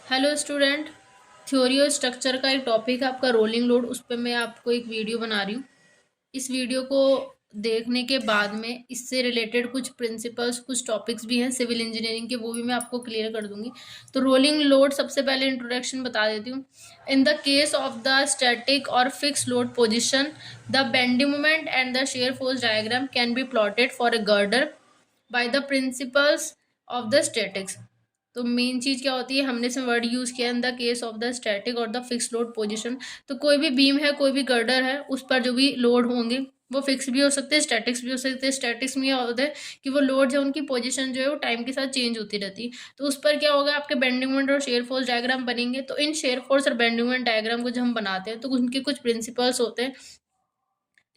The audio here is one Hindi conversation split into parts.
Hello student. थ्योरी और स्ट्रक्चर का एक टॉपिक है आपका रोलिंग लोड। उस पर मैं आपको एक वीडियो बना रही हूँ। इस वीडियो को देखने के बाद में इससे रिलेटेड कुछ प्रिंसिपल्स, कुछ टॉपिक्स भी हैं सिविल इंजीनियरिंग के, वो भी मैं आपको क्लियर कर दूंगी। तो रोलिंग लोड सबसे पहले इंट्रोडक्शन बता देती हूँ। In the case of the static और fix load position, the bending moment and the shear force diagram can be plotted for a girder by the principles of the statics. तो मेन चीज क्या होती है, हमने इसमें वर्ड यूज किया in the case of the static और द फिक्स लोड पोजीशन। तो कोई भी बीम है, कोई भी गर्डर है, उस पर जो भी लोड होंगे वो फिक्स भी हो सकते हैं, स्टैटिक्स भी हो सकते हैं। स्टैटिक्स में यह होता है कि वो लोड जो उनकी पोजीशन जो है वो टाइम के साथ चेंज होती रहती है। तो उस पर क्या होगा, आपके बेंडिंग मोमेंट और शेयर फोर्स डायग्राम बनेंगे। तो इन शेयर फोर्स और बेंडिंग मोमेंट डायग्राम को जब हम बनाते हैं तो उनके कुछ प्रिंसिपल्स होते हैं।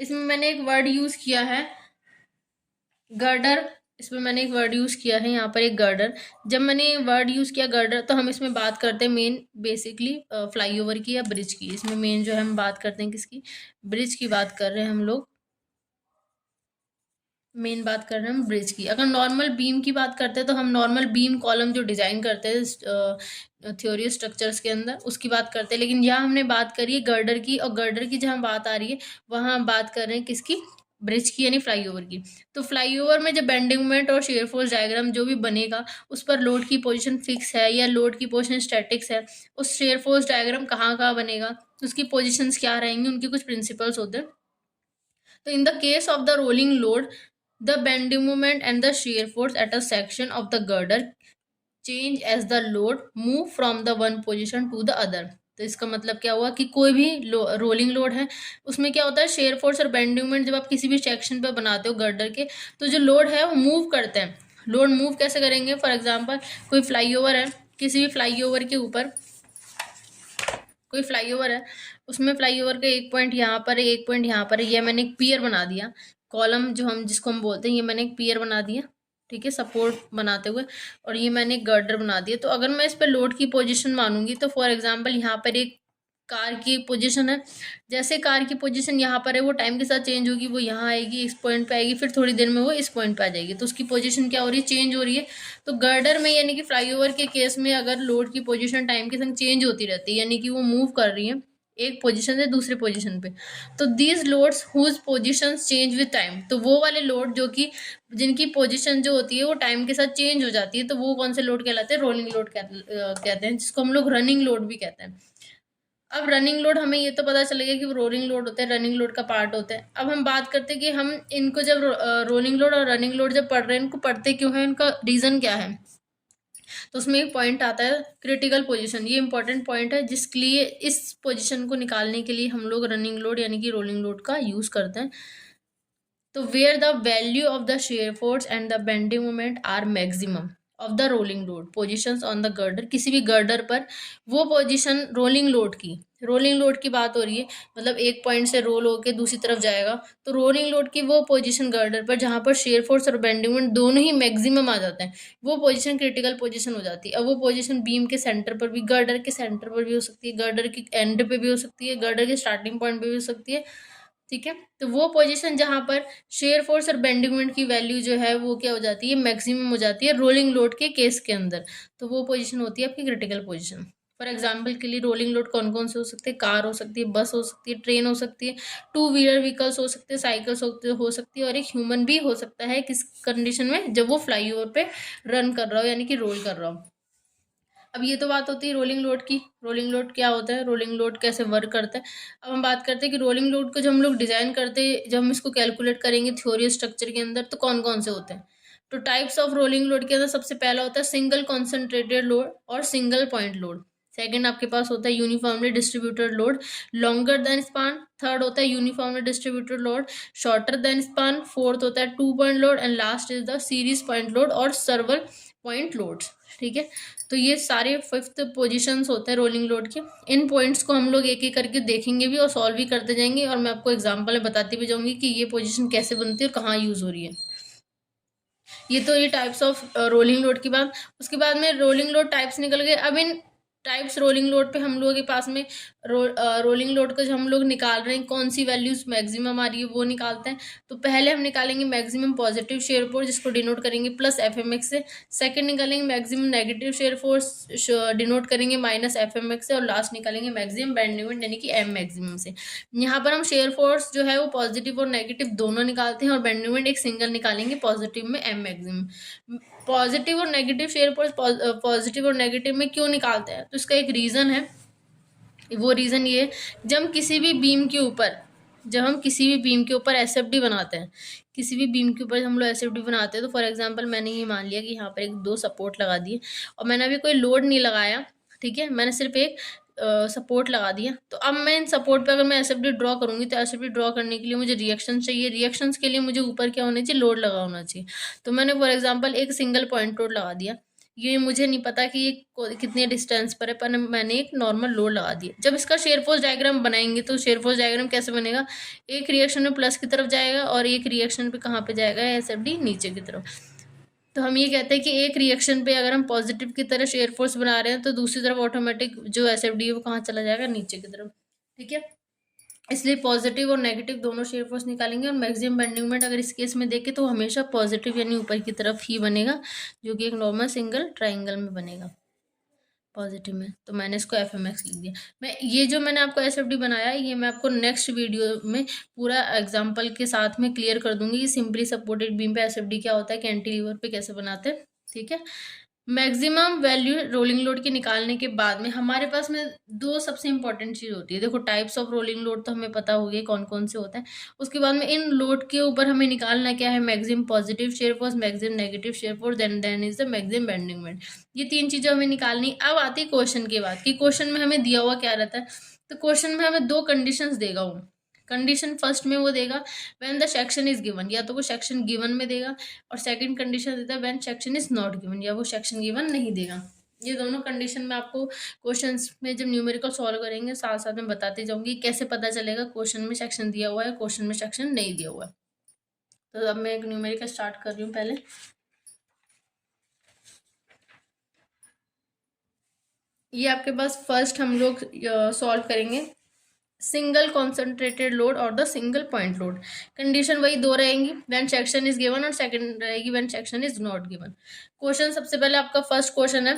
इसमें मैंने एक वर्ड यूज किया है गर्डर। इसमें मैंने एक वर्ड यूज किया है यहाँ पर, एक गर्डर। जब मैंने वर्ड यूज किया गर्डर, तो हम इसमें बात करते हैं मेन बेसिकली फ्लाईओवर की या ब्रिज की। इसमें मेन जो है हम बात करते हैं किसकी, ब्रिज की बात कर रहे हैं हम लोग। मेन बात कर रहे हैं हम ब्रिज की। अगर नॉर्मल बीम की बात करते हैं तो हम नॉर्मल बीम कॉलम जो डिजाइन करते हैं थ्योरी स्ट्रक्चर्स के अंदर, उसकी बात करते हैं। लेकिन यहाँ हमने बात करी है गर्डर की, और गर्डर की जहाँ बात आ रही है वहाँ हम बात कर रहे हैं किसकी, ब्रिज की, यानी फ्लाईओवर की। तो फ्लाईओवर में जब बेंडिंग मोमेंट और शेयर फोर्स डायग्राम जो भी बनेगा, उस पर लोड की पोजीशन फिक्स है या लोड की पोजीशन स्टैटिक्स है, उस शेयर फोर्स डायग्राम कहाँ कहाँ बनेगा, उसकी पोजीशंस क्या रहेंगी, उनके कुछ प्रिंसिपल्स होते हैं। तो in the case of the rolling load, the bending moment and the shear force at a section of the girder change as the load move from the one position to the other। तो इसका मतलब क्या हुआ कि कोई भी रोलिंग लोड है, उसमें क्या होता है, शेयर फोर्स और बेंडिंग मोमेंट जब आप किसी भी सेक्शन पे बनाते हो गर्डर के, तो जो लोड है वो मूव करते हैं। लोड मूव कैसे करेंगे, फॉर एग्जांपल कोई फ्लाईओवर है, किसी भी फ्लाईओवर के ऊपर कोई फ्लाईओवर है, उसमें फ्लाईओवर का एक पॉइंट यहाँ पर है, एक पॉइंट यहाँ पर है। ये मैंने एक पियर बना दिया, कॉलम जो हम जिसको हम बोलते हैं, ये मैंने एक पियर बना दिया, ठीक है, सपोर्ट बनाते हुए। और ये मैंने एक गर्डर बना दिया। तो अगर मैं इस पर लोड की पोजीशन मानूंगी, तो फॉर एग्जांपल यहाँ पर एक कार की पोजीशन है। जैसे कार की पोजीशन यहाँ पर है, वो टाइम के साथ चेंज होगी, वो यहाँ आएगी, इस पॉइंट पे आएगी, फिर थोड़ी देर में वो इस पॉइंट पे आ जाएगी। तो उसकी पोजीशन क्या हो रही है, चेंज हो रही है। तो गर्डर में यानी कि फ्लाईओवर के केस में अगर लोड की पोजीशन टाइम के संग चेंज होती रहती है, यानी कि वो मूव कर रही है एक पोजीशन से दूसरे पोजीशन पे, तो these loads whose position change with time, तो वो वाले लोड जो कि जिनकी पोजीशन जो होती है वो टाइम के साथ चेंज हो जाती है, तो वो कौन से लोड कहलाते हैं, रोलिंग लोड कहते हैं, जिसको हम लोग रनिंग लोड भी कहते हैं। अब रनिंग लोड, हमें ये तो पता चलेगा कि वो रोलिंग लोड होता है, रनिंग लोड का पार्ट होता है। अब हम बात करते हैं कि हम इनको जब रोलिंग लोड और रनिंग लोड जब पढ़ रहे हैं, इनको पढ़ते क्यों है, इनका रीजन क्या है। तो उसमें एक पॉइंट आता है क्रिटिकल पोजीशन। ये इंपॉर्टेंट पॉइंट है, जिसके लिए इस पोजीशन को निकालने के लिए हम लोग रनिंग लोड यानी कि रोलिंग लोड का यूज करते हैं। तो where the value of the shear force and the bending moment are maximum of the rolling load position on the girder, किसी भी गर्डर पर वो पोजिशन रोलिंग लोड की बात हो रही है, मतलब एक पॉइंट से रोल होकर दूसरी तरफ जाएगा, तो रोलिंग लोड की वो पोजीशन गर्डर पर जहां पर शेयर फोर्स और बेंडिंग मोमेंट दोनों ही मैक्सिमम आ जाते हैं, वो पोजीशन क्रिटिकल पोजीशन हो जाती है। अब वो पोजीशन बीम के सेंटर पर भी, गर्डर के सेंटर पर भी हो सकती है, गर्डर की एंड पे भी हो सकती है, गर्डर के स्टार्टिंग पॉइंट पे भी हो सकती है, ठीक है। तो वो पोजीशन जहां पर शेयर फोर्स और बेंडिंग मोमेंट की वैल्यू जो है वो क्या हो जाती है, मैक्सिमम हो जाती है रोलिंग लोड के केस के अंदर। तो वो पोजीशन होती है आपकी क्रिटिकल पोजीशन। फॉर एग्जाम्पल के लिए रोलिंग लोड कौन कौन से हो सकते हैं, कार हो सकती है, बस हो सकती है, ट्रेन हो सकती है, टू व्हीलर व्हीकल्स हो सकते हैं, साइकिल्स हो सकती है, और एक ह्यूमन भी हो सकता है, किस कंडीशन में, जब वो फ्लाईओवर पे रन कर रहा हो यानी कि रोल कर रहा हो। अब ये तो बात होती है रोलिंग लोड की। रोलिंग लोड क्या होता है, रोलिंग लोड कैसे वर्क करता है। अब हम बात करते हैं कि रोलिंग लोड को जब हम लोग डिजाइन करते हैं, जब हम इसको कैलकुलेट करेंगे थ्योरी स्ट्रक्चर के अंदर, तो कौन कौन से होते हैं। तो टाइप्स ऑफ रोलिंग लोड के अंदर सबसे पहला होता है सिंगल कॉन्सेंट्रेटेड लोड और सिंगल पॉइंट लोड। सेकंड आपके पास होता है uniformly distributed load longer than span. Third होता है uniformly distributed load shorter than span. Fourth होता है two point load, and last is the series point load और सर्वल पॉइंट लोड्स, ठीक है। तो ये सारे फिफ्थ पोजीशंस होते हैं रोलिंग लोड के। इन पॉइंट्स को हम लोग एक एक करके देखेंगे भी और सॉल्व भी करते जाएंगे, और मैं आपको एग्जांपल में बताती भी जाऊंगी कि ये पोजीशन कैसे बनती है और कहाँ यूज हो रही है। ये तो ये टाइप्स ऑफ रोलिंग लोड की बात। उसके बाद में रोलिंग लोड टाइप्स निकल गए। अब इन टाइप्स रोलिंग लोड पे हम लोगों के पास में रोलिंग लोड का जो हम लोग निकाल रहे हैं, कौन सी वैल्यूज मैक्सिमम आ रही है वो निकालते हैं। तो पहले हम निकालेंगे मैक्सिमम पॉजिटिव शेयर फोर्स, जिसको डिनोट करेंगे प्लस एफएमएक्स से। सेकंड निकालेंगे maximum negative shear force, denote करेंगे माइनस एफएमएक्स से। और लास्ट निकालेंगे मैक्सिमम बेंडिंग मोमेंट यानी कि एम मैक्सिमम से। यहाँ पर हम शेयर फोर्स जो है वो पॉजिटिव और नेगेटिव दोनों निकालते हैं, और बेंडिंग मोमेंट एक सिंगल निकालेंगे पॉजिटिव में एम मैक्सिमम। पॉजिटिव और नेगेटिव शेयर फोर्स पॉजिटिव और नेगेटिव में क्यों निकालते हैं, तो इसका एक रीज़न है। वो रीज़न ये, जब हम किसी भी बीम के ऊपर एसएफडी बनाते हैं, किसी भी बीम के ऊपर हम लोग एसएफडी बनाते हैं, तो फॉर एग्जांपल मैंने ये मान लिया कि यहाँ पर एक दो सपोर्ट लगा दिए और मैंने अभी कोई लोड नहीं लगाया, ठीक है, मैंने सिर्फ एक सपोर्ट लगा दिया। तो अब मैं इन सपोर्ट पे अगर मैं एसएफडी ड्रॉ करूंगी, तो एसएफडी ड्रॉ करने के लिए मुझे रिएक्शन चाहिए। रिएक्शंस के लिए मुझे ऊपर क्या होना चाहिए, लोड लगा होना चाहिए। तो मैंने फॉर एग्जांपल एक सिंगल पॉइंट लोड लगा दिया। ये मुझे नहीं पता कि ये कितने डिस्टेंस पर है, पर मैंने एक नॉर्मल लोड लगा दिया। जब इसका शेयर फोर्स डायग्राम बनाएंगे, तो शेयर फोर्स डायग्राम कैसे बनेगा, एक रिएक्शन में प्लस की तरफ जाएगा और एक रिएक्शन पे कहाँ पे जाएगा, एसएफडी नीचे की तरफ। तो हम ये कहते हैं कि एक रिएक्शन पे अगर हम पॉजिटिव की तरह शेयर फोर्स बना रहे हैं, तो दूसरी तरफ ऑटोमेटिक जो एसएफडी है वो कहाँ चला जाएगा, नीचे की तरफ, ठीक है। इसलिए पॉजिटिव और नेगेटिव दोनों शेयर फोर्स निकालेंगे। और मैक्सिमम बेंडिंग मोमेंट अगर इस केस में देखें तो हमेशा पॉजिटिव यानी ऊपर की तरफ ही बनेगा, जो कि एक नॉर्मल सिंगल ट्राइंगल में बनेगा पॉजिटिव में। तो मैंने इसको एफ एम एक्स लिख दिया। मैं ये जो मैंने आपको एस एफ डी बनाया है, ये मैं आपको नेक्स्ट वीडियो में पूरा एग्जांपल के साथ में क्लियर कर दूंगी कि सिंपली सपोर्टेड बीम पे एस एफ डी क्या होता है, कैंटिलीवर पे कैसे बनाते हैं, ठीक है। मैक्सिमम वैल्यू रोलिंग लोड के निकालने के बाद में हमारे पास में दो सबसे इंपॉर्टेंट चीज होती है। देखो, टाइप्स ऑफ रोलिंग लोड तो हमें पता हो गया कौन कौन से होता है। उसके बाद में इन लोड के ऊपर हमें निकालना क्या है, maximum positive shear force, maximum negative shear force, then is the maximum bending moment. ये तीन चीजें हमें निकालनी। अब आती है क्वेश्चन के बाद कि क्वेश्चन में हमें दिया हुआ क्या रहता है। तो क्वेश्चन में हमें दो कंडीशंस देगा वो। कंडीशन फर्स्ट में वो देगा when the section is given, या तो वो सेक्शन गिवन में देगा, और सेकंड कंडीशन देता है when section is not given, या वो सेक्शन गिवन नहीं देगा। ये दोनों कंडीशन में आपको क्वेश्चंस में जब न्यूमेरिकल सॉल्व करेंगे साथ साथ में बताते जाऊंगी कैसे पता चलेगा क्वेश्चन में सेक्शन दिया हुआ है, क्वेश्चन में सेक्शन नहीं दिया हुआ है। तो अब मैं एक न्यूमेरिकल स्टार्ट कर रही हूँ। पहले ये आपके पास फर्स्ट हम लोग सॉल्व करेंगे सिंगल कॉन्सेंट्रेटेड लोड और the single point load. Condition वही दो रहेंगी, व्हेन सेक्शन इज गिवन, और सेकंड रहेगी when section is not given. Question सबसे पहले आपका फर्स्ट क्वेश्चन है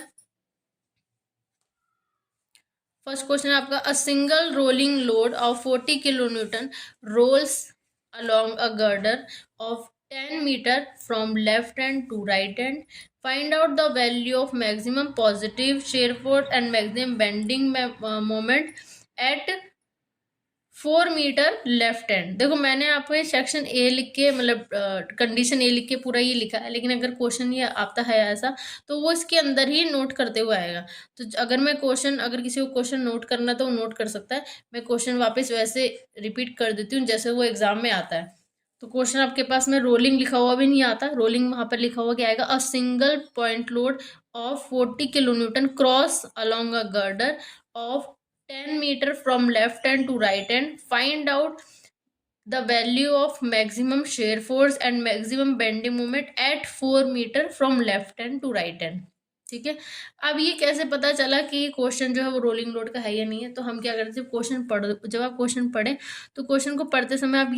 आपका, a single rolling load of 40 kilo newton rolls along a girder of 10 meter from left hand to right hand. Find out the value of maximum positive shear force and maximum bending moment at 4 metre left hand. देखो, मैंने आपको सेक्शन ए लिख के मतलब कंडीशन ए लिख के पूरा ये लिखा है, लेकिन अगर क्वेश्चन ये आता है ऐसा, तो वो इसके अंदर ही नोट करते हुए आएगा। तो अगर किसी को क्वेश्चन नोट करना तो वो नोट कर सकता है। मैं क्वेश्चन वापस वैसे रिपीट कर देती हूँ जैसे वो एग्जाम में आता है। तो क्वेश्चन आपके पास में रोलिंग लिखा हुआ भी नहीं आता, रोलिंग वहां पर लिखा हुआ क्या आएगा, a single point load of 40 kilo newton cross along a girder of 10 meter from left hand to right hand. Find out the value of maximum shear force and maximum bending moment at 4 meter from left hand to right hand. ठीक है। अब ये कैसे पता चला कि क्वेश्चन जो है वो रोलिंग लोड का है या नहीं है, तो हम क्या करते हैं, जब आप क्वेश्चन पढ़े तो क्वेश्चन को पढ़ते समय आप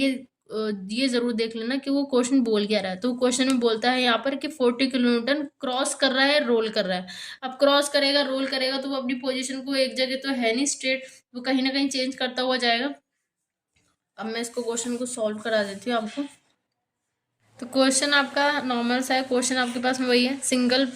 ये जरूर देख लेना कि वो क्वेश्चन बोल क्या रहा है। तो क्वेश्चन में बोलता है यहाँ पर कि 40 किलो न्यूटन क्रॉस कर रहा है, रोल कर रहा है। अब क्रॉस करेगा, रोल करेगा, तो वो अपनी पोजीशन को एक जगह तो है नहीं स्ट्रेट, वो कहीं ना कहीं चेंज करता हुआ जाएगा। अब मैं इसको क्वेश्चन को सॉल्व करा देती हूँ आपको। तो क्वेश्चन आपका नॉर्मल सा है, क्वेश्चन आपके पास में वही है, सिंगल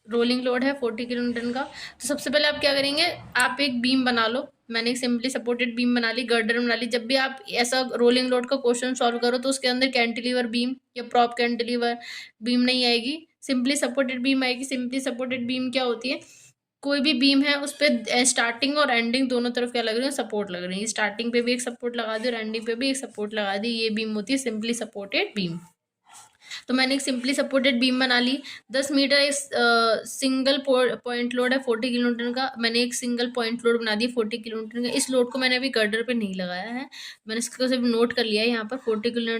रोलिंग लोड है 40 किलो न्यूटन का। तो सबसे पहले आप क्या करेंगे, आप एक बीम बना लो। मैंने एक सिंपली सपोर्टेड बीम बना ली, गर्डर बना ली। जब भी आप ऐसा रोलिंग लोड का क्वेश्चन सॉल्व करो तो उसके अंदर कैंटिलीवर बीम या प्रॉप कैंटिलीवर बीम नहीं आएगी, सिंपली सपोर्टेड बीम आएगी। सिंपली सपोर्टेड बीम क्या होती है, कोई भी बीम है उस पर स्टार्टिंग और एंडिंग दोनों तरफ क्या लग रही है, सपोर्ट लग रही है। स्टार्टिंग पे भी एक सपोर्ट लगा दी और एंडिंग पे भी एक सपोर्ट लगा दी, ये बीम होती है सिंपली सपोर्टेड बीम। तो मैंने एक सिंपली सपोर्टेड बीम बना ली। 10 मीटर एक सिंगल पॉइंट लोड है 40 किलो न्यूटन का। मैंने एक सिंगल पॉइंट लोड बना दिया 40 किलो न्यूटन का। इस लोड को मैंने अभी गर्डर पे नहीं लगाया है, मैंने इसको सिर्फ नोट कर लिया है यहाँ पर 40 kilo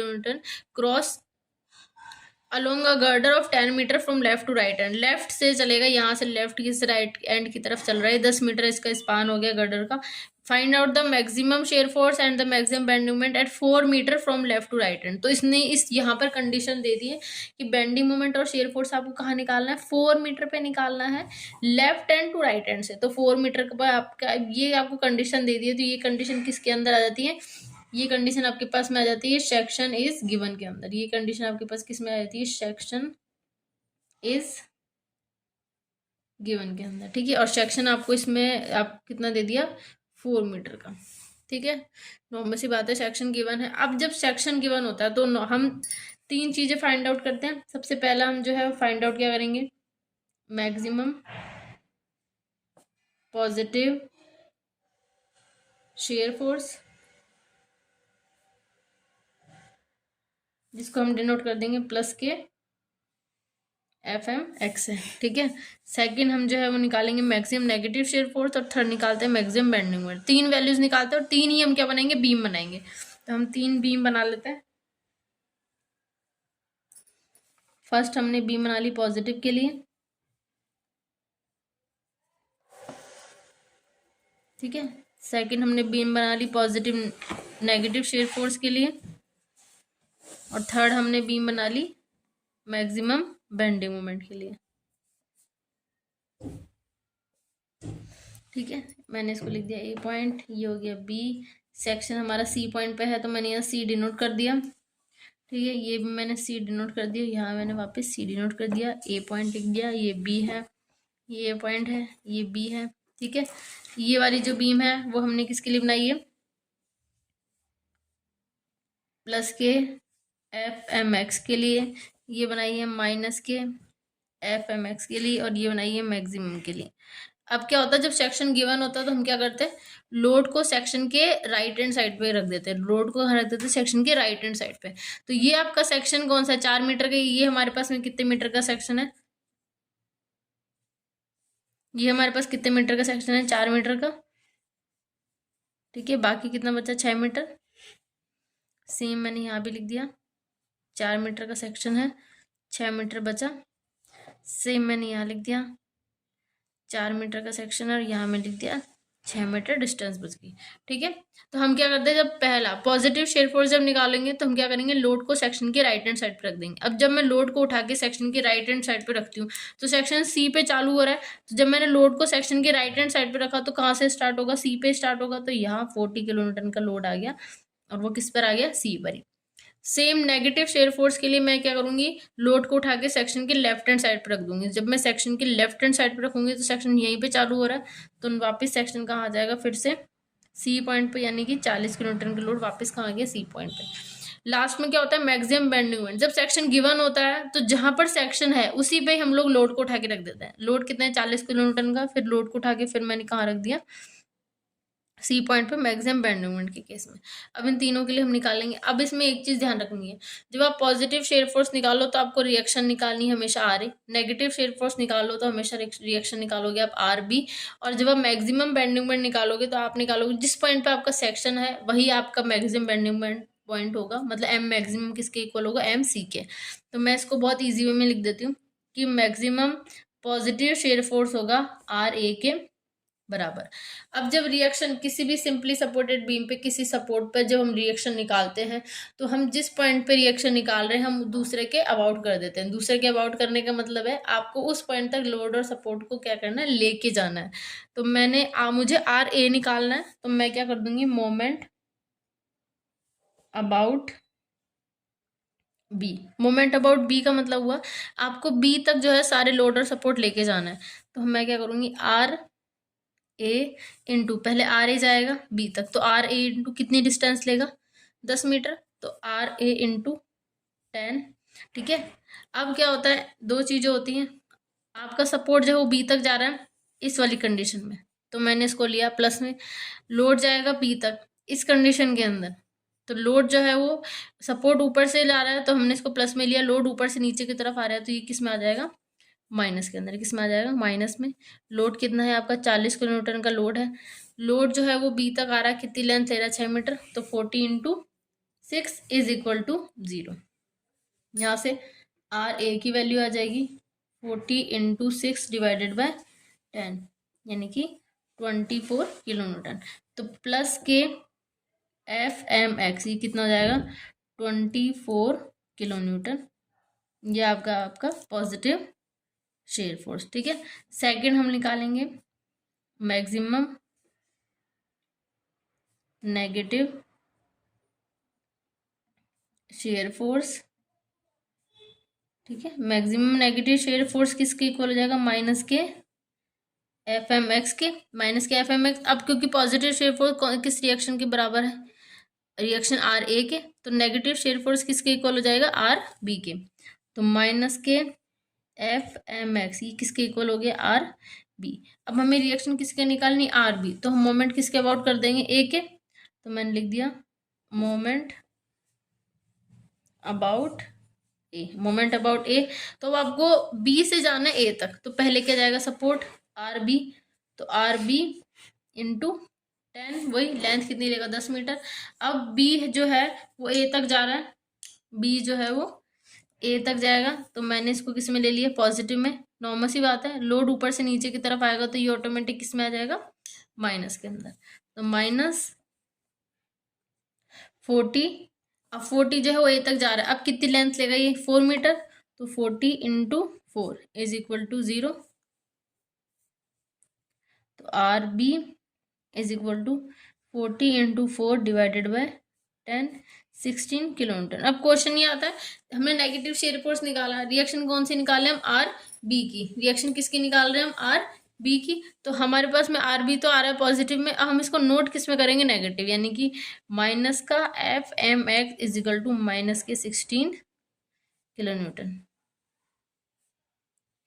newton cross along a girder of 10 metre from left to right end, left से चलेगा, यहाँ से लेफ्ट की से राइट एंड की तरफ चल रहा है, 10 मीटर इसका स्पान हो गया गर्डर का। Find out the maximum shear force and the maximum bending moment at 4 metre from left to right end. तो इसने इस यहाँ पर कंडीशन दे दी है कि बेंडिंग मोमेंट और शेयर फोर्स आपको कहाँ निकालना है, 4 मीटर पे निकालना है, left end to right end से। तो 4 मीटर पर आपका ये आपको कंडीशन दे दी है, तो ये कंडीशन किसके अंदर आ जाती है, ये कंडीशन आपके पास में आ जाती है सेक्शन इज गिवन के अंदर। ये कंडीशन आपके पास किस में आ जाती है, सेक्शन इज गिवन के अंदर, ठीक है। और सेक्शन आपको इसमें आप कितना दे दिया, 4 मीटर का, ठीक है। नॉर्मल सी बात है, सेक्शन गिवन है। अब जब सेक्शन गिवन होता है तो हम तीन चीजें फाइंड आउट करते हैं। सबसे पहला हम जो है फाइंड आउट क्या करेंगे, मैक्सिमम पॉजिटिव शेयर फोर्स, जिसको हम डिनोट कर देंगे प्लस के FMX है, ठीक है। सेकंड हम जो है वो निकालेंगे मैक्सिमम नेगेटिव शेयर फोर्स, और थर्ड निकालते हैं मैक्सिमम बेंडिंग मोमेंट। तीन वैल्यूज निकालते हैं और तीन ही हम क्या बनाएंगे, बीम बनाएंगे। तो हम तीन बीम बना लेते हैं। फर्स्ट हमने बीम बना ली पॉजिटिव के लिए, ठीक है। सेकंड हमने बीम बना ली पॉजिटिव नेगेटिव शेयर फोर्स के लिए, और थर्ड हमने बीम बना ली मैक्सिमम बेंडिंग मोमेंट के लिए, ठीक है। मैंने इसको लिख दिया A पॉइंट, ये हो गया B। सेक्शन हमारा C पॉइंट पे है तो मैंने यहाँ C डिनोट कर दिया, ठीक है। ये भी मैंने C डिनोट कर दिया, यहाँ मैंने वापस C डिनोट कर दिया, A पॉइंट लिख दिया, ये B है, ये A पॉइंट है, ये B है, ठीक है। ये वाली जो बीम है वो हमने किसके लिए बनाई है, प्लस के FMX के लिए, ये बनाई है माइनस के FMX के लिए, और ये बनाई है मैक्सिमम के लिए। अब क्या होता है, जब सेक्शन गिवन होता है तो हम क्या करते हैं, लोड को सेक्शन के राइट हैंड साइड पे रख देते हैं, लोड को रख देते हैं सेक्शन के राइट हैंड साइड पे। तो ये आपका सेक्शन कौन सा है, 4 मीटर का। ये हमारे पास में कितने मीटर का सेक्शन है, ये हमारे पास कितने मीटर का सेक्शन है, 4 मीटर का, ठीक है। बाकी कितना बचा, 6 मीटर। सेम मैंने यहाँ भी लिख दिया, 4 मीटर का सेक्शन है, 6 मीटर बचा। सेम मैंने यहाँ लिख दिया, 4 मीटर का सेक्शन है, और यहाँ में लिख दिया 6 मीटर डिस्टेंस बच गई, ठीक है। तो हम क्या करते हैं, जब पहला पॉजिटिव शेयर फोर्स जब निकालेंगे तो हम क्या करेंगे, लोड को सेक्शन के राइट हैंड साइड पे रख देंगे। अब जब मैं लोड को उठा के सेक्शन के राइट हैंड साइड पे रखती हूँ तो सेक्शन C पे चालू हो रहा है। तो जब मैंने लोड को सेक्शन के राइट हैंड साइड पे रखा तो कहाँ से स्टार्ट होगा, C पे स्टार्ट होगा। तो यहाँ 40 किलोन्यूटन का लोड आ गया, और वो किस पर आ गया, C पर ही। सेम नेगेटिव शेयर फोर्स के लिए मैं क्या करूंगी, लोड को उठा के सेक्शन के लेफ्ट हैंड साइड पर रख दूंगी। जब मैं सेक्शन के लेफ्ट हैंड साइड पर रखूंगी तो सेक्शन यहीं पे चालू हो रहा है, तो वापस सेक्शन कहाँ आ जाएगा, फिर से C पॉइंट पे, यानी कि 40 किलोन्यूटन का लोड वापस कहाँ आ गया, C पॉइंट पे। लास्ट में क्या होता है, मैक्सिमम बेंडिंग मोमेंट। जब सेक्शन गिवन होता है तो जहां पर सेक्शन है उसी पे हम लोग लोड को उठा के रख देते हैं। लोड कितना है, 40 किलोन्यूटन का, फिर लोड को उठा के फिर मैंने कहाँ रख दिया, C पॉइंट पे मैक्सिमम बेंडिंग मोमेंट के केस में। अब इन तीनों के लिए हम निकालेंगे। अब इसमें एक चीज ध्यान रखनी है, जब आप पॉजिटिव शेयर फोर्स निकालो तो आपको रिएक्शन निकालनी है हमेशा RA, नेगेटिव शेयर फोर्स निकालो तो हमेशा रिएक्शन निकालोगे आप RB, और जब आप मैक्सिमम बेंडिंग मोमेंट निकालोगे तो आप निकालोगे जिस पॉइंट पे आपका सेक्शन है वही आपका मैक्सिमम बेंडिंग मोमेंट पॉइंट होगा, मतलब M मैक्सिमम किसके इक्वल होगा, MC के। तो मैं इसको बहुत ईजी वे में लिख देती हूँ कि मैक्सिमम पॉजिटिव शेयर फोर्स होगा RA के बराबर। अब जब रिएक्शन किसी भी सिंपली सपोर्टेड बीम पे किसी सपोर्ट पर जब हम रिएक्शन निकालते हैं तो हम जिस पॉइंट पे रिएक्शन निकाल रहे हैं हम दूसरे के अबाउट कर देते हैं। दूसरे के अबाउट करने का मतलब है आपको उस पॉइंट तक लोड और सपोर्ट को क्या करना है, लेके जाना है। तो मुझे RA निकालना है, तो मैं क्या कर दूंगी, moment about B। Moment about B का मतलब हुआ आपको B तक जो है सारे लोड और सपोर्ट लेके जाना है। तो मैं क्या करूंगी, RA इंटू, पहले RA जाएगा B तक, तो RA इंटू कितनी डिस्टेंस लेगा, 10 मीटर, तो RA इंटू 10, ठीक है। अब क्या होता है, दो चीजें होती हैं, आपका सपोर्ट जो है वो B तक जा रहा है इस वाली कंडीशन में, तो मैंने इसको लिया प्लस में। लोड जाएगा B तक इस कंडीशन के अंदर, तो लोड जो है वो सपोर्ट ऊपर से ला रहा है तो हमने इसको प्लस में लिया, लोड ऊपर से नीचे की तरफ आ रहा है तो ये किस में आ जाएगा, माइनस के अंदर। किस में आ जाएगा, माइनस में। लोड कितना है आपका, 40 किलोन्यूटन का लोड है। लोड जो है वो B तक आ रहा है, कितनी लेंथ ले रहा है, 6 मीटर, तो 40 × 6 इज इक्वल टू 0। यहाँ से आर ए की वैल्यू आ जाएगी 40 इंटू 6 डिवाइडेड बाय 10 यानी कि 24 किलो न्यूटन। तो प्लस के एफ एम एक्स ये कितना हो जाएगा 24 किलो न्यूटन। ये आपका पॉजिटिव शेयर फोर्स। ठीक है, सेकंड हम निकालेंगे मैक्सिमम नेगेटिव शेयर फोर्स। ठीक है, मैक्सिमम नेगेटिव शेयर फोर्स किसके इक्वल हो जाएगा माइनस के एफ एम एक्स के। माइनस के एफ एम एक्स, अब क्योंकि पॉजिटिव शेयर फोर्स किस रिएक्शन के बराबर है, रिएक्शन आर ए के, तो नेगेटिव शेयर फोर्स किसके इक्वल हो जाएगा आर बी के। तो माइनस के एफ एम एक्स ये किसके इक्वल हो गया आर बी। अब हमें रिएक्शन किसके निकालनी आर बी, तो हम मोमेंट किसके अबाउट कर देंगे ए के। तो मैंने लिख दिया moment about A, moment about A. तो अब आपको बी से जाना है ए तक, तो पहले क्या जाएगा सपोर्ट आर बी। तो आर बी इंटू 10, वही लेंथ कितनी लेगा 10 मीटर। अब बी जो है वो ए तक जा रहा है, बी जो है वो ए तक जाएगा, तो मैंने इसको किस में ले लिया पॉजिटिव में। नॉर्मल सी बात है, लोड ऊपर से नीचे की तरफ आएगा तो ये ऑटोमेटिक किस में आ जाएगा माइनस के अंदर। तो माइनस 40, अब 40 जो है वो ए तक जा रहा है, अब कितनी लेंथ लेगा ये 4 मीटर। तो 40 इंटू 4 इज इक्वल टू 0। तो R B is equal to 40 into 4 divided by 10, 16 kilo newton. अब क्वेश्चन ये आता है, हमने नेगेटिव शेयर फोर्स निकाला, रिएक्शन कौन सी निकाले हम आर बी की। रिएक्शन किसकी निकाल रहे हैं हम आर बी की। तो हमारे पास में आर बी तो आ रहा है पॉजिटिव में, अब हम इसको नोट किस में करेंगे नेगेटिव, यानी कि माइनस का F M X is equal to minus के 16 किलो न्यूटन।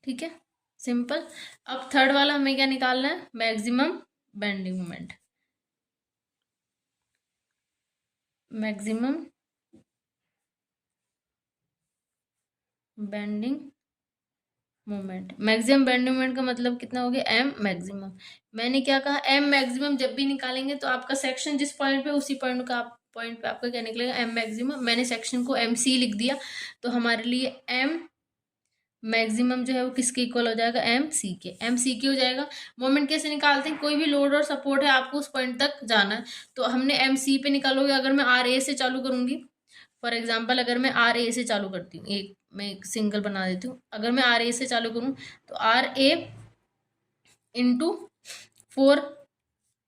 ठीक है, सिंपल। अब थर्ड वाला हमें क्या निकालना है maximum bending moment. Maximum bending moment, maximum bending moment का मतलब कितना हो गया एम मैक्सिमम। मैंने क्या कहा एम मैक्सिमम जब भी निकालेंगे तो आपका सेक्शन जिस पॉइंट पे उसी पॉइंट पे आपका क्या निकलेगा एम मैक्सिमम। मैंने सेक्शन को एम सी लिख दिया, तो हमारे लिए एम मैक्सिमम जो है वो किसके इक्वल हो जाएगा एम सी के। एम सी के हो जाएगा। मोमेंट कैसे निकालते हैं, कोई भी लोड और सपोर्ट है आपको उस पॉइंट तक जाना है, तो हमने एम सी पे निकालोगे। अगर मैं आर ए से चालू करूंगी, फॉर एग्जाम्पल अगर मैं आर ए से चालू करती हूँ, एक सिंगल बना देती हूँ, अगर मैं आर ए से चालू करूँ तो आर ए इंटू 4।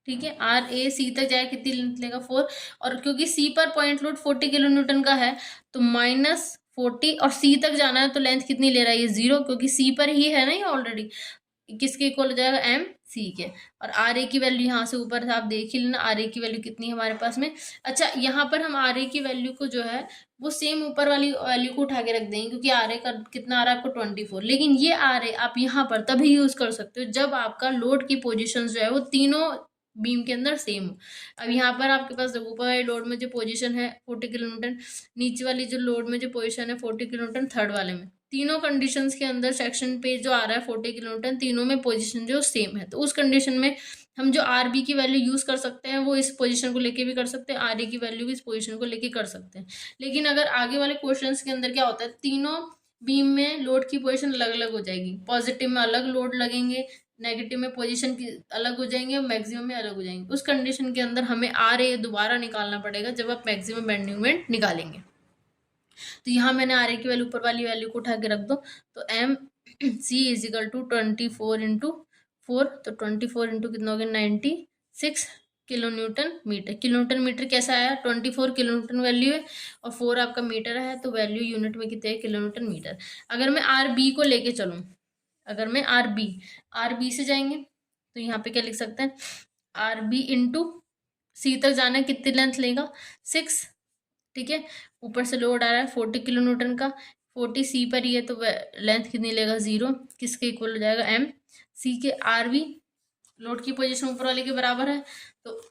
ठीक है, आर ए सी तक जाए कितनी लेंथ लेगा 4, और क्योंकि सी पर पॉइंट लोड 40 किलो न्यूटन का है तो माइनस 40, और सी तक जाना है तो लेंथ कितनी ले रहा है ये 0, क्योंकि सी पर ही है ना ये ऑलरेडी। किसके इक्वल हो जाएगा एम सी के। और आर ए की वैल्यू यहाँ से ऊपर से आप देख ही लेना आर ए की वैल्यू कितनी है हमारे पास में। अच्छा, यहाँ पर हम आर ए की वैल्यू को जो है वो सेम ऊपर वाली वैल्यू को उठा के रख देंगे, क्योंकि आर ए का कितना आ रहा है आपको 24। लेकिन ये आर ए आप यहाँ पर तभी यूज कर सकते हो जब आपका लोड की पोजिशन जो है वो तीनों बीम के अंदर सेम हो। अब यहाँ पर आपके पास ऊपर वाले लोड में जो पोजीशन है 40 किलो न्यूटन, नीचे वाली जो लोड में जो पोजीशन है 40 किलो न्यूटन, थर्ड वाले में तीनों कंडीशंस के अंदर सेक्शन पे जो आ रहा है 40 किलो न्यूटन, तीनों में पोजीशन जो सेम है, तो उस कंडीशन में हम जो आर बी की वैल्यू यूज कर सकते हैं वो इस पोजीशन को लेके भी कर सकते हैं, आर ए की वैल्यू भी इस पोजीशन को लेके कर सकते हैं। लेकिन अगर आगे वाले क्वेश्चंस के अंदर क्या होता है, तीनों बीम में लोड की पोजीशन अलग अलग हो जाएगी, पॉजिटिव में अलग लोड लगेंगे, नेगेटिव में पोजीशन की अलग हो जाएंगे और मैक्सिमम में अलग हो जाएंगे। उस कंडीशन के अंदर हमें आर ए दोबारा निकालना पड़ेगा जब आप मैक्सिमम बेंडिंग मोमेंट निकालेंगे। तो यहाँ मैंने आर ए की वैल्यू ऊपर वाली वैल्यू को उठा के रख दो, तो M C is equal to 24 into 4, तो 24 इंटू कितना हो गया 96 kilo newton metre. Kilo newton metre कैसा आया 24 किलो न्यूटन वैल्यू है और 4 आपका मीटर है, तो वैल्यू यूनिट में कितने किलो न्यूटन मीटर। अगर मैं आर बी को लेके चलूँ, अगर मैं आर बी से जाएंगे तो यहाँ पे क्या लिख सकते हैं आर बी इंटू सी तक जाना है, कितनी लेंथ लेगा 6। ठीक है, ऊपर से लोड आ रहा है 40 किलो न्यूटन का, 40 सी पर ही है तो लेंथ कितनी लेगा 0, किसके इक्वल हो जाएगा एम सी के। आर बी लोड की पोजीशन ऊपर वाले के बराबर है, तो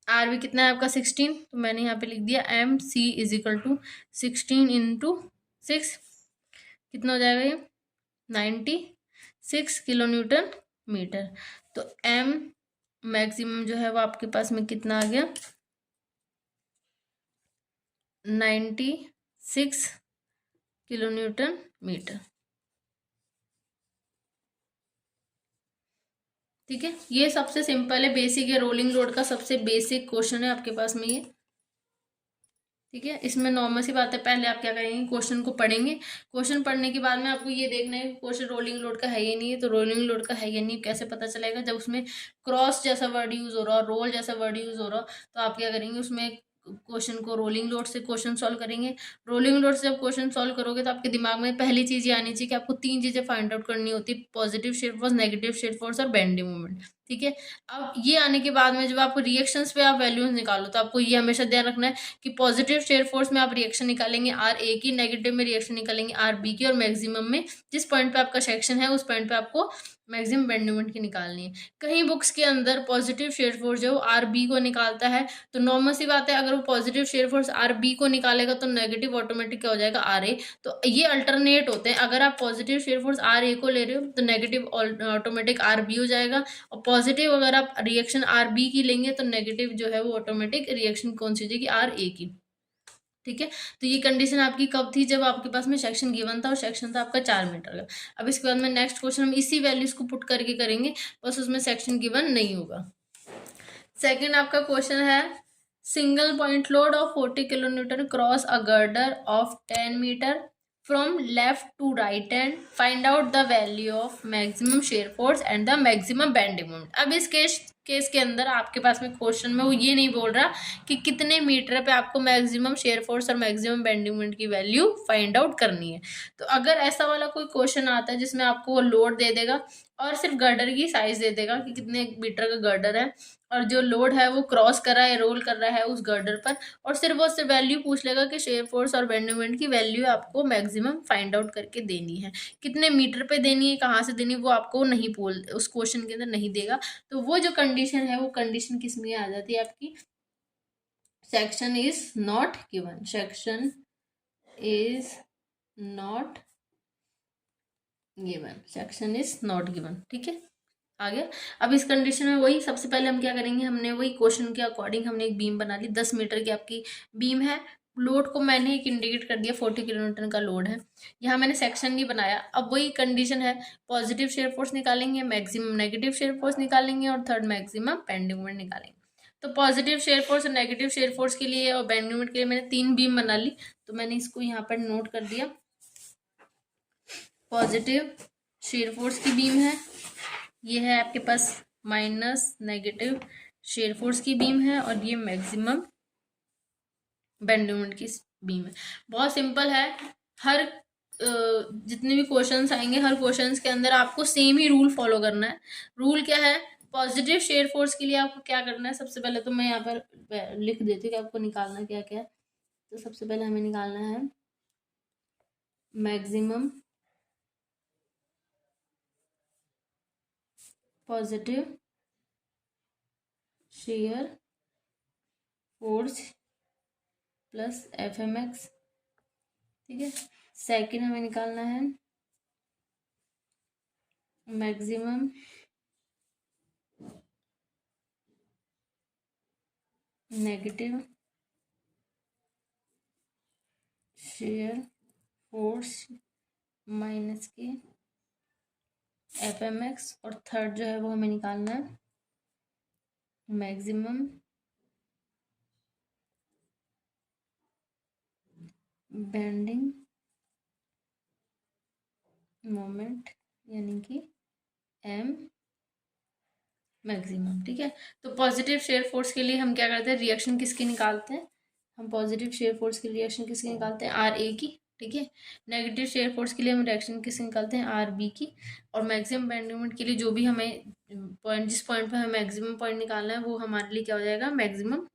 आर बी कितना है आपका 16, तो मैंने यहाँ पे लिख दिया M C is equal to 16 into 6, कितना हो जाएगा ये 96 किलो न्यूटन मीटर। तो एम मैक्सिमम जो है वो आपके पास में कितना आ गया 96 किलो न्यूटन मीटर। ठीक है, ये सबसे सिंपल है, बेसिक है, रोलिंग लोड का सबसे बेसिक क्वेश्चन है आपके पास में ये। ठीक है, इसमें नॉर्मल सी बात है, पहले आप क्या करेंगे, क्वेश्चन को पढ़ेंगे। क्वेश्चन पढ़ने के बाद में आपको ये देखना है क्वेश्चन रोलिंग लोड का है या नहीं है। तो रोलिंग लोड का है या नहीं कैसे पता चलेगा, जब उसमें क्रॉस जैसा वर्ड यूज हो रहा हो, रोल जैसा वर्ड यूज हो रहा हो, तो आप क्या करेंगे, उसमें क्वेश्चन को रोलिंग लोड से क्वेश्चन सॉल्व करेंगे। रोलिंग लोड से जब क्वेश्चन सॉल्व करोगे तो आपके दिमाग में पहली चीज ये आनी चाहिए कि आपको तीन चीजें फाइंड आउट करनी होती है, positive shape force, negative shape force और बेंडिंग मोमेंट। ठीक है, अब ये आने के बाद में जब आपको रिएक्शंस पे आप वैल्यूज निकालो तो आपको ये हमेशा ध्यान रखना है कि पॉजिटिव शेयर फोर्स में आप रिएक्शन निकालेंगे आर ए की, नेगेटिव में रिएक्शन निकालेंगे आर बी की, और मैक्सिमम में जिस पॉइंट पे आपका सेक्शन है उस पॉइंट पे आपको मैक्सिमम बेंड मोमेंट की निकालनी है। कहीं बुक्स के अंदर पॉजिटिव शेयर फोर्स जो आर बी को निकालता है, तो नॉर्मल सी बात है, अगर वो positive shear force R B को निकालेगा तो नेगेटिव ऑटोमेटिक क्या हो जाएगा, आर ए। तो ये अल्टरनेट होते हैं, अगर आप positive shear force R A को ले रहे हो तो नेगेटिव ऑटोमेटिक आर बी हो जाएगा, और पॉजिटिव अगर आप रिएक्शन आर बी की लेंगे तो नेगेटिव जो है वो ऑटोमेटिक रिएक्शन कौन सी हो जाएगी, आर ए की। ठीक है, तो ये कंडीशन आपकी कब थी, जब आपके पास में सेक्शन गिवन था और सेक्शन था आपका 4 मीटर का। अब इसके बाद में नेक्स्ट क्वेश्चन हम इसी वैल्यूज को पुट करके करेंगे, बस उसमें सेक्शन गिवन नहीं होगा। सेकंड आपका क्वेश्चन है, single point load of 40 kilo newton cross a girder of 10 metre from left to right hand, find out the value of maximum shear force and the maximum bending moment. अब इस केस के अंदर आपके पास में क्वेश्चन में वो ये नहीं बोल रहा कि कितने मीटर पे आपको मैक्सिमम शेयर फोर्स और मैक्सिमम बेंडिंग मोमेंट की वैल्यू फाइंड आउट करनी है। तो अगर ऐसा वाला कोई क्वेश्चन आता है जिसमें आपको वो लोड दे देगा और सिर्फ गर्डर की साइज दे देगा कि कितने मीटर का गर्डर है, और जो लोड है वो क्रॉस कर रहा है, रोल कर रहा है उस गर्डर पर, और सिर्फ वो उससे वैल्यू पूछ लेगा कि शेयर फोर्स और बेंडिंग मोमेंट की वैल्यू आपको मैक्सिमम फाइंड आउट करके देनी है, कितने मीटर पे देनी है, कहाँ से देनी है, वो आपको नहीं बोल, उस क्वेश्चन के अंदर नहीं देगा। तो वो जो कंडीशन है वो कंडीशन किस में आ जाती है आपकी, section is not given, section is not given, section is not given. ठीक है, आ गया। अब इस कंडीशन में वही सबसे पहले हम क्या करेंगे, हमने वही क्वेश्चन के अकॉर्डिंग हमने एक बीम बना ली, 10 मीटर की आपकी बीम है। लोड को मैंने एक इंडिकेट कर दिया, 40 किलो न्यूटन का लोड है। यहाँ मैंने सेक्शन नहीं बनाया। अब वही कंडीशन है, पॉजिटिव शेयर फोर्स निकालेंगे, मैक्सिमम नेगेटिव शेयर फोर्स निकालेंगे, और थर्ड मैक्सिमम बेंडिंग मोमेंट निकालेंगे। तो पॉजिटिव शेयर फोर्स और नेगेटिव शेयर फोर्स के लिए और बेंडिंग मोमेंट के लिए मैंने 3 बीम बना ली। तो मैंने इसको यहाँ पर नोट कर दिया, पॉजिटिव शेयर फोर्स की बीम है, ये है आपके पास माइनस नेगेटिव शेयर फोर्स की बीम है, और ये मैक्सिमम बेंडिंग मोमेंट की बीम है। बहुत सिंपल है, हर जितने भी क्वेश्चंस आएंगे हर क्वेश्चंस के अंदर आपको सेम ही रूल फॉलो करना है। रूल क्या है, पॉजिटिव शेयर फोर्स के लिए आपको क्या करना है, सबसे पहले तो मैं यहाँ पर लिख देती हूँ कि आपको निकालना क्या क्या है। तो सबसे पहले हमें निकालना है maximum positive shear force plus FMX। ठीक है, सेकंड हमें निकालना है maximum negative shear force minus के FMX, और थर्ड जो है वो हमें निकालना है मैक्सिमम बेंडिंग मोमेंट, यानी कि M मैक्सिमम। ठीक है, तो पॉजिटिव शेयर फोर्स के लिए हम क्या करते हैं, रिएक्शन किसकी निकालते हैं, हम पॉजिटिव शेयर फोर्स की रिएक्शन किसकी निकालते हैं, RA की। ठीक है, नेगेटिव शेयर फोर्स के लिए हम रिएक्शन किसकी निकालते हैं, RB की। और मैक्सिमम बेंडिंग मोमेंट के लिए जो भी हमें पॉइंट, जिस पॉइंट पे हमें मैक्सिमम पॉइंट निकालना है वो हमारे लिए क्या हो जाएगा, मैक्सिमम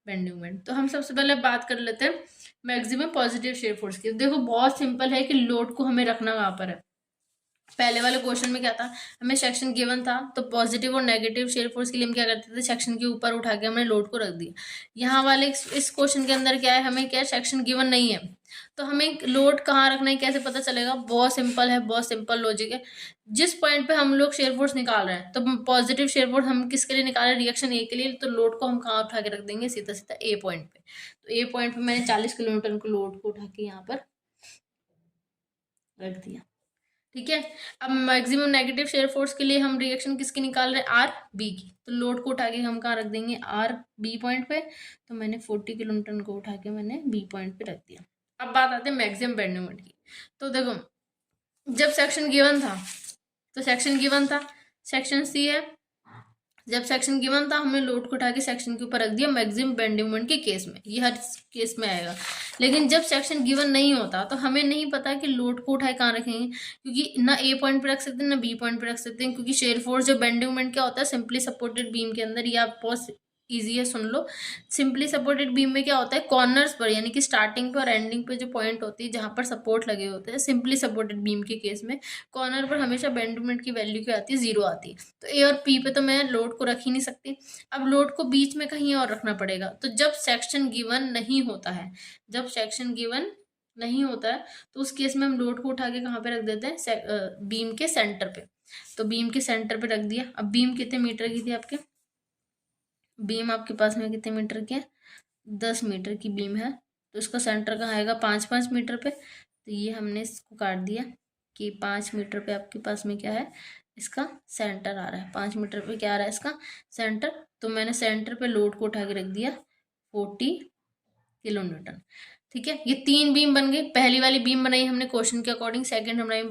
बेंडिंग मोमेंट। तो हम सबसे पहले बात कर लेते हैं मैक्सिमम पॉजिटिव शेयर फोर्स की। देखो बहुत सिंपल है कि लोड को हमें रखना वहां पर है। पहले वाले क्वेश्चन में क्या था, हमें सेक्शन गिवन था, तो पॉजिटिव और नेगेटिव शेयर फोर्स के लिए हम क्या करते थे, सेक्शन के ऊपर उठा के हमने लोड को रख दिया। यहाँ वाले इस क्वेश्चन के अंदर क्या है, हमें क्या सेक्शन गिवन नहीं है, तो हमें लोड कहाँ रखना है कैसे पता चलेगा, बहुत सिंपल है, बहुत सिंपल लॉजिक है। जिस पॉइंट पे हम लोग शेयर फोर्स निकाल रहे हैं, तो पॉजिटिव शेयर फोर्स हम किसके लिए निकाल रहे हैं, रिएक्शन ए के लिए, तो लोड को हम कहाँ उठा के रख देंगे, सीधा सीधा ए पॉइंट पे। तो ए पॉइंट पे मैंने 40 किलोमीटर को लोड को उठा के यहाँ पर रख दिया। ठीक है, अब मैक्सिमम नेगेटिव शेयर फोर्स के लिए हम रिएक्शन किसकी निकाल रहे हैं, आर बी की। तो लोड को उठा के हम कहाँ रख देंगे, आर बी पॉइंट पे। तो मैंने 40 किलो न्यूटन को उठा के मैंने बी पॉइंट पे रख दिया। अब बात आती है मैक्सिमम बेंडिंग मोमेंट की। तो देखो, जब सेक्शन गिवन था, तो सेक्शन गिवन था, सेक्शन सी है। जब सेक्शन गिवन था, हमने लोड को उठा के सेक्शन के ऊपर रख दिया मैक्सिमम बेंडिंग मोमेंट के केस में, ये हर केस में आएगा। लेकिन जब सेक्शन गिवन नहीं होता, तो हमें नहीं पता कि लोड को उठाए कहाँ रखेंगे, क्योंकि ना ए पॉइंट पे रख सकते हैं ना बी पॉइंट पे रख सकते हैं, क्योंकि शेयर फोर्स जो बेंडिंग मोमेंट क्या होता है, सिंपली सपोर्टेड बीम के अंदर, या बहुत ईजी है, सुन लो। सिंपली सपोर्टेड बीम में क्या होता है, कॉर्नर्स पर यानी कि स्टार्टिंग पे और एंडिंग पे जो पॉइंट होती है जहां पर सपोर्ट लगे होते हैं, सिंपली सपोर्टेड बीम के केस में कॉर्नर पर हमेशा बेंडिंग मोमेंट की वैल्यू क्या आती है, 0 आती है। तो ए और पी पे तो मैं लोड को रख ही नहीं सकती। अब लोड को बीच में कहीं और रखना पड़ेगा। तो जब सेक्शन गिवन नहीं होता है, जब सेक्शन गिवन नहीं होता है, तो उस केस में हम लोड को उठा के कहाँ पे रख देते हैं, बीम के सेंटर पे। तो बीम के सेंटर पे रख दिया। अब बीम कितने मीटर की थी आपके, बीम आपके पास में कितने मीटर की है, 10 मीटर की बीम है। तो इसका सेंटर कहाँ आएगा, 5-5 मीटर पे। तो ये हमने इसको काट दिया कि 5 मीटर पे आपके पास में क्या है, इसका सेंटर आ रहा है। 5 मीटर पे क्या आ रहा है, इसका सेंटर। तो मैंने सेंटर पे लोड को उठा के रख दिया 40 किलो न्यूटन। ठीक है, ये 3 बीम बन गई। पहली वाली बीम बनाई हमने क्वेश्चन के अकॉर्डिंग, सेकंड हमने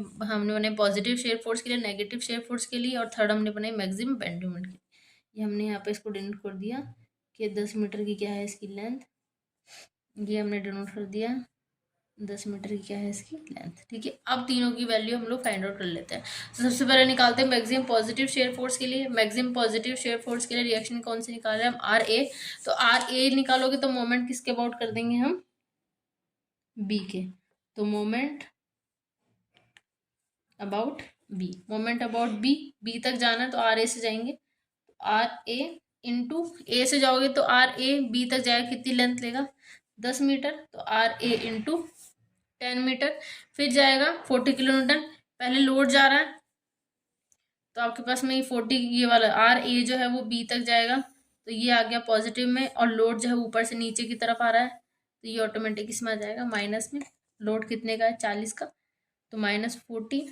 बनाई पॉजिटिव शेयर फोर्स के लिए, नेगेटिव शेयर फोर्स के लिए, और थर्ड हमने बनाई मैक्सिमम बेंडिंग मोमेंट के लिए। ये हमने यहाँ पे इसको डिनोट कर दिया कि 10 मीटर की क्या है इसकी लेंथ, ये हमने डिनोट कर दिया 10 मीटर की क्या है इसकी लेंथ। ठीक है, अब तीनों की वैल्यू हम लोग फाइंड आउट कर लेते हैं। तो सबसे पहले निकालते हैं मैक्सिमम पॉजिटिव शेयर फोर्स के लिए। मैक्सिमम पॉजिटिव शेयर फोर्स के लिए रिएक्शन कौन से निकाल रहे हैं हम, आर ए। तो आर ए निकालोगे तो मोमेंट किसके अबाउट कर देंगे हम, बी के। तो moment about B, moment about B, B तक जाना है तो आर ए से जाएंगे। आर ए इंटू ए से जाओगे तो आर ए बी तक जाएगा, कितनी लेंथ लेगा, 10 मीटर। तो आर ए इंटू 10 मीटर। फिर जाएगा 40 किलो न्यूटन। पहले लोड जा रहा है तो आपके पास में ये 40, ये वाला आर ए जो है वो बी तक जाएगा। तो ये आ गया पॉजिटिव में, और लोड जो है ऊपर से नीचे की तरफ आ रहा है, तो ये ऑटोमेटिक इसमें आ जाएगा माइनस में। लोड कितने का है, 40 का। तो -40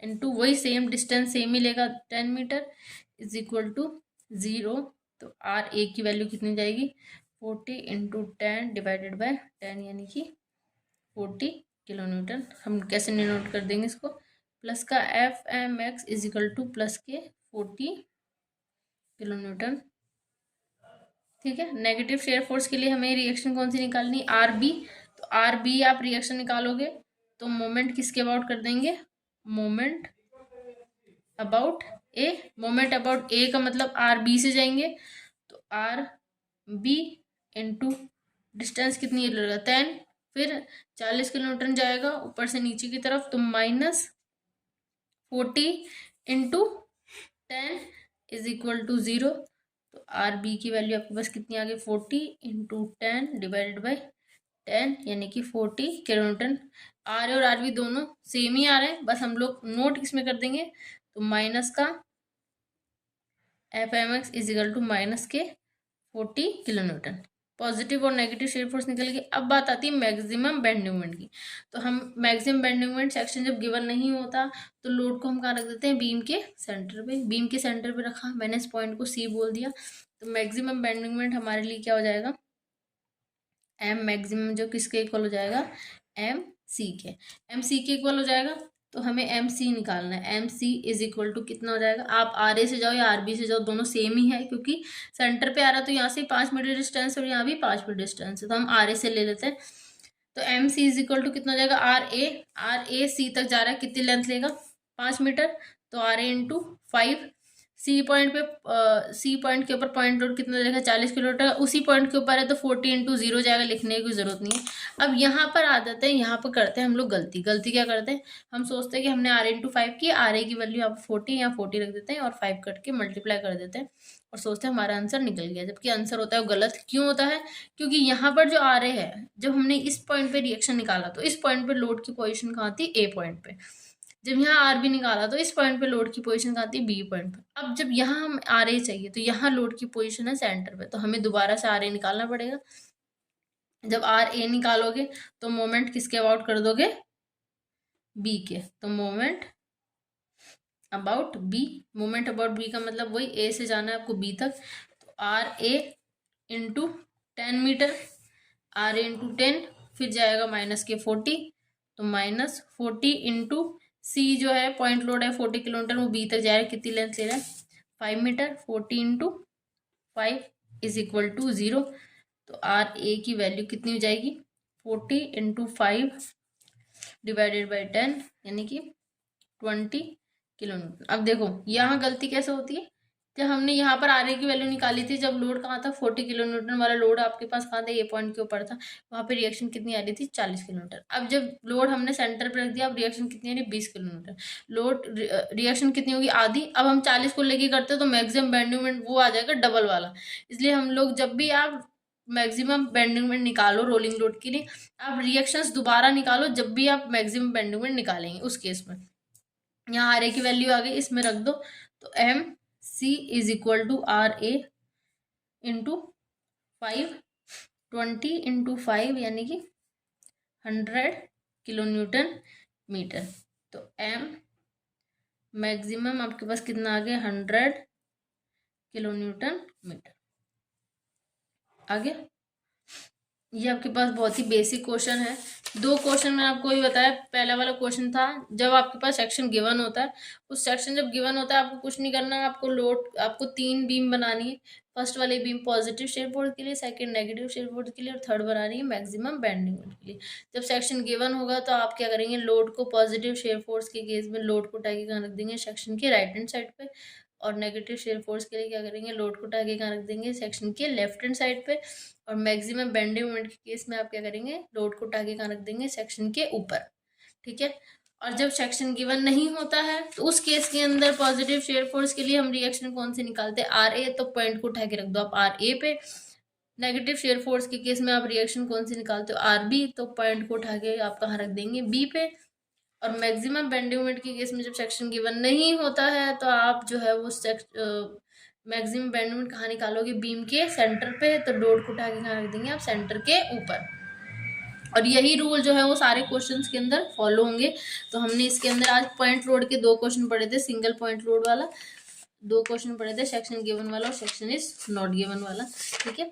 इंटू वही सेम डिस्टेंस सेम ही लेगा 10 मीटर इज इक्वल टू 0। तो आर ए की वैल्यू कितनी जाएगी, 40 इंटू 10 डिवाइडेड बाय 10 यानी कि 40 किलो न्यूटन। हम कैसे नोट कर देंगे इसको, प्लस का F M X is equal to plus के 40 किलो न्यूटन। ठीक है, नेगेटिव शेयर फोर्स के लिए हमें रिएक्शन कौन सी निकालनी, आर बी। तो आर बी आप रिएक्शन निकालोगे तो मोमेंट किसके अबाउट कर देंगे, moment about A. Moment about A का मतलब आर बी से जाएंगे। तो आर बी इंटू डिस्टेंस कितनी लगेगा 10, फिर 40 किलो न्यूटन जाएगा ऊपर से नीचे की तरफ, तो -40 इंटू 10 इज इक्वल टू 0। तो आर बी की वैल्यू आपके पास कितनी आ गई, 40 इंटू 10 डिवाइडेड बाई 10 यानी कि 40 किलो न्यूटन। आर और आर बी दोनों सेम ही आ रहे हैं, बस हम लोग नोट किसमें कर देंगे, तो माइनस का F M X is equal to minus के 40 किलो न्यूटन। पॉजिटिव और नेगेटिव शेयर फोर्स निकल गई। अब बात आती है मैक्सिमम बेंडिंग मोमेंट की। तो हम मैक्सिमम बेंडिंग मोमेंट सेक्शन जब गिवन नहीं होता तो लोड को हम कहाँ रख देते हैं, बीम के सेंटर पे। बीम के सेंटर पे रखा, मैंने इस पॉइंट को सी बोल दिया। तो मैक्सिमम बेंडिंग मोमेंट हमारे लिए क्या हो जाएगा, एम मैक्सिमम, जो किसके इक्वल हो जाएगा, एम सी के। एम सी के इक्वल हो जाएगा। तो हमें एम सी निकालना है। M C is equal to कितना हो जाएगा, आप आर ए से जाओ या आर बी से जाओ, दोनों सेम ही है, क्योंकि सेंटर पे आ रहा है तो यहाँ से 5 मीटर डिस्टेंस और यहाँ भी 5 मीटर डिस्टेंस है, तो हम आर ए से ले लेते हैं। तो M C is equal to कितना हो जाएगा, आर ए सी तक जा रहा है, कितनी लेंथ लेगा, 5 मीटर। तो R A into 5। C point पे सी पॉइंट के ऊपर पॉइंट लोड कितना जाएगा, 40 किलोमीटर। उसी पॉइंट के ऊपर है तो 40 इंटू 0 जाएगा, लिखने की कोई जरूरत नहीं है। अब यहाँ पर आ जाते हैं, यहाँ पर करते हैं हम लोग गलती क्या करते हैं, हम सोचते हैं कि हमने आर इंटू 5 की, आर ए की वैल्यू आप 40 या 40 रख देते हैं और 5 कट के मल्टीप्लाई कर देते हैं और सोचते हैं हमारा आंसर निकल गया, जबकि आंसर होता है गलत। क्यों होता है, क्योंकि यहाँ पर जो आर ए है, जब हमने इस पॉइंट पे रिएक्शन निकाला तो इस पॉइंट पे लोड की पोजीशन कहाँ थी, ए पॉइंट पे। जब यहाँ आर बी निकाला तो इस पॉइंट पे लोड की पोजीशन कहाँ थी, बी पॉइंट पे। अब जब यहाँ हम आर ए चाहिए तो यहाँ लोड की पोजीशन है सेंटर पे, तो हमें दोबारा से आर ए निकालना पड़ेगा। जब आर ए निकालोगे तो मोमेंट किसके अबाउट कर दोगे, बी के। तो moment about B, moment about B का मतलब वही ए से जाना है आपको बी तक। तो R A into 10 metre, R A into 10, फिर जाएगा माइनस के 40, तो -40 इंटू सी जो है पॉइंट लोड है 40 किलोमीटर, वो बी तक जाएगा। कितनी लेंथ ले रहा है 5 metre, 40 into 5 is equal to 0। तो आर ए की वैल्यू कितनी हो जाएगी 40 इंटू 5 डिवाइडेड बाई 10 यानी कि 20 किलोमीटर। अब देखो यहाँ गलती कैसे होती है, जब हमने यहाँ पर आर ए की वैल्यू निकाली थी, जब लोड कहाँ था 40 किलोमीटर वाला लोड आपके पास कहाँ था, ये पॉइंट के ऊपर था, वहाँ पे रिएक्शन कितनी आ रही थी 40 किलोमीटर। अब जब लोड हमने सेंटर पर रख दिया, अब रिएक्शन कितनी आ रही 20 किलोमीटर। लोड रिएक्शन कितनी होगी आधी। अब हम 40 को लेके करते तो मैक्सिमम बेंडिंग मोमेंट वो आ जाएगा डबल वाला। इसलिए हम लोग जब भी आप मैक्सिमम बेंडिंग मोमेंट निकालो रोलिंग लोड के लिए, आप रिएक्शंस दोबारा निकालो जब भी आप मैक्सिमम बेंडिंग मोमेंट निकालेंगे उस केस में। यहाँ आर ए की वैल्यू आ गई, इसमें रख दो। तो M C is equal to R A into 5, 20 into 5 यानी कि 100 किलोन्यूटन मीटर। तो एम मैक्सिमम आपके पास कितना आ गया 100 किलोन्यूटन मीटर। आगे ये आपके पास बहुत ही बेसिक क्वेश्चन है। दो क्वेश्चन मैंने आपको ये बताया। पहला वाला क्वेश्चन था जब आपके पास सेक्शन गिवन होता है, उस सेक्शन जब गिवन होता है आपको कुछ नहीं करना है, आपको लोड आपको 3 बीम बनानी है। फर्स्ट वाली बीम पॉजिटिव शेयर फोर्स के लिए, सेकंड नेगेटिव शेयर फोर्स के लिए, और थर्ड बनानी है मैक्सिमम बेंडिंग मोमेंट के लिए। जब सेक्शन गिवन होगा तो आप क्या करेंगे, लोड को पॉजिटिव शेयर फोर्स के केस में लोड को उठा के कहाँ रख देंगे सेक्शन के राइट हैंड साइड पे, और नेगेटिव शेयर फोर्स के लिए क्या करेंगे, लोड को उठा के कहाँ रख देंगे सेक्शन के लेफ्ट हैंड साइड पे। और मैक्सिमम बेंडिंग मोमेंट के केस में आप क्या करेंगे, लोड को उठा के कहाँ रख देंगे सेक्शन के ऊपर। ठीक है। और जब सेक्शन गिवन नहीं होता है तो उस केस के अंदर पॉजिटिव शेयर फोर्स के लिए हम रिएक्शन कौन से निकालते हैं, आर ए। तो पॉइंट को उठा के रख दो आप आर ए पे। नेगेटिव शेयर फोर्स के केस में आप रिएक्शन कौन सी निकालते हो, आर बी। तो पॉइंट को उठा के आप कहाँ रख देंगे बी पे। और मैक्सिमम बेंडिंग मोमेंट के केस में जब सेक्शन गिवन नहीं होता है तो आप जो है वो मैक्सिमम बेंडिंग मोमेंट कहाँ निकालोगे, बीम के सेंटर पे। तो लोड को उठा के कहाँ रख देंगे आप सेंटर के ऊपर। और यही रूल जो है वो सारे क्वेश्चंस के अंदर फॉलो होंगे। तो हमने इसके अंदर आज पॉइंट लोड के 2 क्वेश्चन पढ़े थे, सिंगल पॉइंट लोड वाला 2 क्वेश्चन पढ़े थे, सेक्शन गिवन वाला और सेक्शन इज नॉट गिवन वाला। ठीक है।